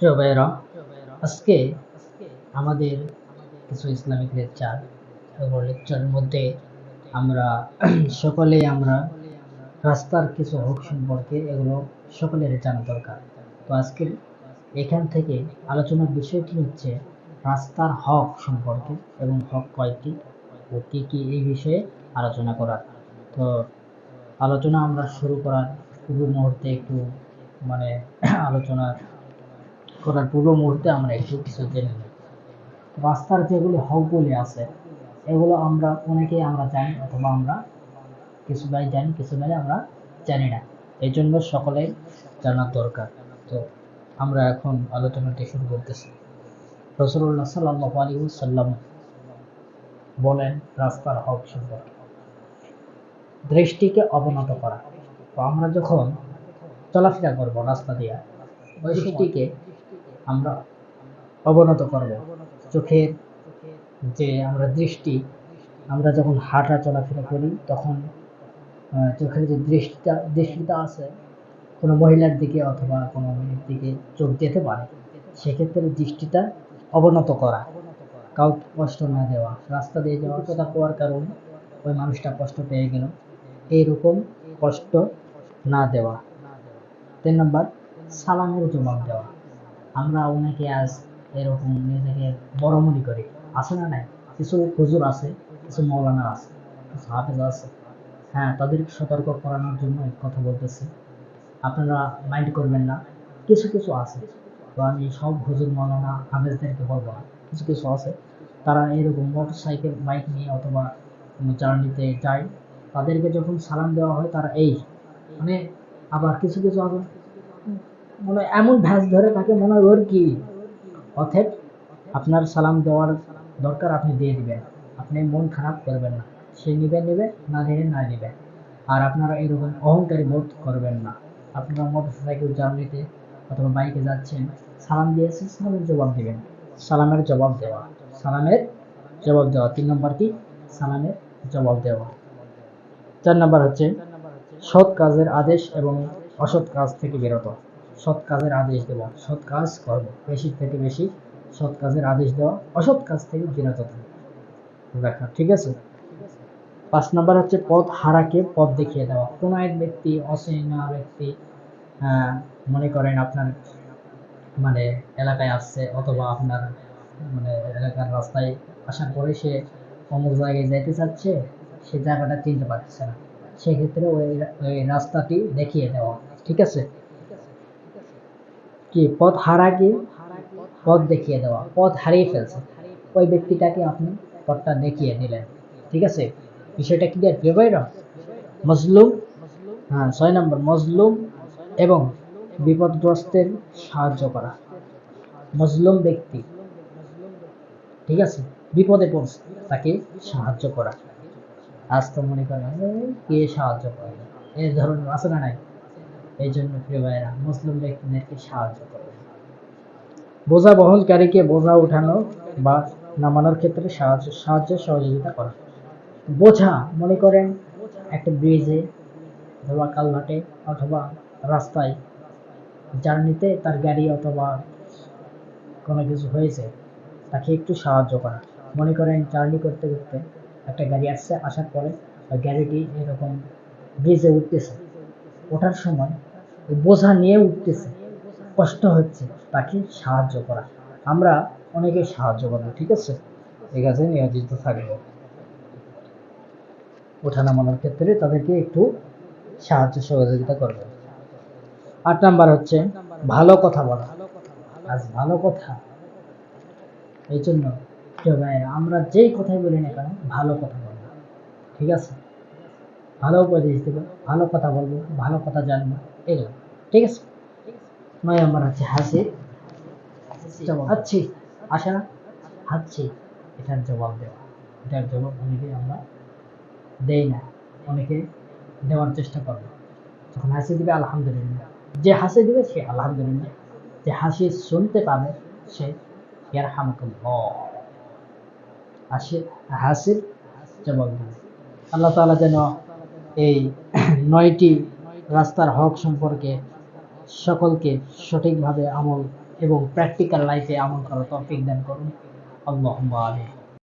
প্রিয় ভাইয়েরা, আজকে আমাদের কিছু ইসলামিক লেকচার এবং লেকচারের মধ্যে আমরা সকলেই আমরা রাস্তার কিছু হক সম্পর্কে এগুলো সকলের জানা দরকার। তো আজকের এখান থেকে আলোচনার বিষয়টি হচ্ছে রাস্তার হক সম্পর্কে এবং হক কয়টি ও কি কি এই বিষয়ে আলোচনা করার। তো আলোচনা আমরা শুরু করার পূর্ব মুহূর্তে একটু মানে আলোচনা করার পূর্ব মুহূর্তে আমরা একটু কিছু জেনে নিই। রাস্তার যেগুলো হকগুলি আছে এগুলো আমরা অনেকেই আমরা জানি, অথবা আমরা কিছু ভাই জানি, কিছু ভাই আমরা জানি না। এই জন্য সকলে জানার দরকার। তো আমরা এখন আলোচনাটি শুরু করতেছি। রাসূলুল্লাহ সাল্লাল্লাহু আলাইহি ওয়াসাল্লাম বলেন রাস্তার হক সম্পর্কে, দৃষ্টিকে অবনত করা। তো আমরা যখন চলাফেরা করব রাস্তা দিয়ে, ওই দৃষ্টিকে আমরা অবনত করব। চোখের যে আমরা দৃষ্টি, আমরা যখন হাঁটা চলাফেরা করি তখন চোখের যে দৃষ্টিটা আছে, কোনো মহিলার দিকে অথবা কোনো মেয়ের দিকে চোখ যেতে পারে, সেক্ষেত্রে দৃষ্টিটা অবনত করা, কাউকে কষ্ট না দেওয়া, রাস্তা দিয়ে যাওয়া কথা হওয়ার কারণে ওই মানুষটা কষ্ট পেয়ে গেল, এইরকম কষ্ট না দেওয়া। 3 নম্বর, সালামের জবাব দেওয়া। আমরা অনেকে আজ এরকম নিজেকে বড় মনে করি, আছে না নাই? কিছু হুজুর আছে, কিছু মৌলানা আছে, কিছু হাফেজ আছে, হ্যাঁ, তাদেরকে সতর্ক করানোর জন্য এক কথা বলতেছি, আপনারা মাইন্ড করবেন না। কিছু কিছু আছে, তো আমি সব হুজুর মৌলানা হাফেজদেরকে বলবো না, কিছু কিছু আছে তারা এরকম মোটর সাইকেল বাইক নিয়ে অথবা জার্নিতে যায়, তাদেরকে যখন সালাম দেওয়া হয় তারা এই মানে, আবার কিছু কিছু আছে মানে এমন ভ্যাস ধরে তাকে মনে হয় ওর কি। অতএব আপনার সালাম দেওয়ার দরকার, আপনি দিয়ে দিবেন, আপনি মন খারাপ করবেন না, সে নিবে নিবে, না নিবে না নিবে। আর আপনারা এরকম অহংকারী বোধ করবেন না। আপনারা মোটর সাইকেল জার্নিতে অথবা বাইকে যাচ্ছেন, সালাম দিয়েছেন, সালামের জবাব দিবেন। সালামের জবাব দেওয়া, সালামের জবাব দেওয়া। 3 নম্বর কি? সালামের জবাব দেওয়া। 4 নম্বর হচ্ছে সৎ কাজের আদেশ এবং অসৎ কাজ থেকে বিরত। সৎ কাজের আদেশ দেওয়া, সৎ কাজ করব, বেশি থেকে বেশি সৎ কাজের আদেশ দেওয়া, অসৎ কাজ থেকে বিরত রাখা, ঠিক আছে? 5 নম্বর হচ্ছে পথ হারাকে পথ দেখিয়ে দেওয়া। কোনো এক ব্যক্তি, অচেনা ব্যক্তি, মনে করেন আপনার মানে এলাকায় আসছে, অথবা আপনার মানে এলাকার রাস্তায় আসার পরে সে অমুক জায়গায় যাইতে চাচ্ছে, সে জায়গাটা চিনতে পারছে না, সেক্ষেত্রে ওই রাস্তাটি দেখিয়ে দেওয়া, ঠিক আছে? কি পথ হারাকে পথ দেখিয়ে দেওয়া, পথ হারিয়ে ফেলছে ওই ব্যক্তিটাকে আপনি পথটা দেখিয়ে দিলেন, ঠিক আছে? বিষয়টা ক্লিয়ার, প্রিয় ভাইরা? মজলুম, হ্যাঁ, 6 নম্বর, মজলুম এবং বিপদগ্রস্তের সাহায্য করা। মজলুম ব্যক্তি, ঠিক আছে, বিপদে পড়ছে, তাকে সাহায্য করা। আজ তো মনে করেন কে সাহায্য করে, এই ধরনের আছে না নাই? এই জন্য প্রিয় ভাইয়েরা, মুসলিম ব্যক্তিদেরকে সাহায্য করবে। বোঝা বহনকারীকে বোঝা উঠানো বা নামানোর ক্ষেত্রে সাহায্য সহযোগিতা করা। বোঝা, মনে করেন একটা ব্রিজে অথবা কালভার্টে অথবা রাস্তায় জার্নিতে তার গাড়ি অথবা কোনো কিছু হয়েছে, তাকে একটু সাহায্য করা। মনে করেন জার্নি করতে করতে একটা গাড়ি আসছে, আসার পরে ওই গাড়িটি এরকম ব্রিজে উঠতেছে, ওঠার সময় ওই বোঝা নিয়ে উঠতেছে, কষ্ট হচ্ছে, তাকে সাহায্য করা। আমরা অনেকে সাহায্য করবো, ঠিক আছে? এই কাজে নিয়োজিত থাকবো। ওঠা নামানোর ক্ষেত্রে তাদেরকে একটু সাহায্য সহযোগিতা করবে। 8 নাম্বার হচ্ছে ভালো কথা বলা। আজ ভালো কথা, এই জন্য আমরা যেই কথাই বলি না কেন, ভালো কথা বলবো, ঠিক আছে? ভালো উপদেশ দেবো, ভালো কথা বলবো, ভালো কথা জানবো, এগুলো, ঠিক আছে? 9 নম্বর হচ্ছে হাসি, হাসছি, আশা, হাসছি, এটার জবাব দেওয়া। এটার জবাব অনেকে আমরা দেই না, অনেকে দেওয়ার চেষ্টা করবে। যখন হাসি দিবে আলহামদুলিল্লাহ, যে হাসি দিবে সে আলহামদুলিল্লাহ, যে হাসি শুনতে পাবে সে ইয়ারহামুকুল্লাহ, হাসির জবাব দিবে। আল্লাহ তাআলা যেন এই 9টি রাস্তার হক সম্পর্কে সকলকে সঠিকভাবে আমল এবং প্র্যাকটিক্যাল লাইফে আমল করার তৌফিক দান করুন। আল্লাহুম্মা আমিন।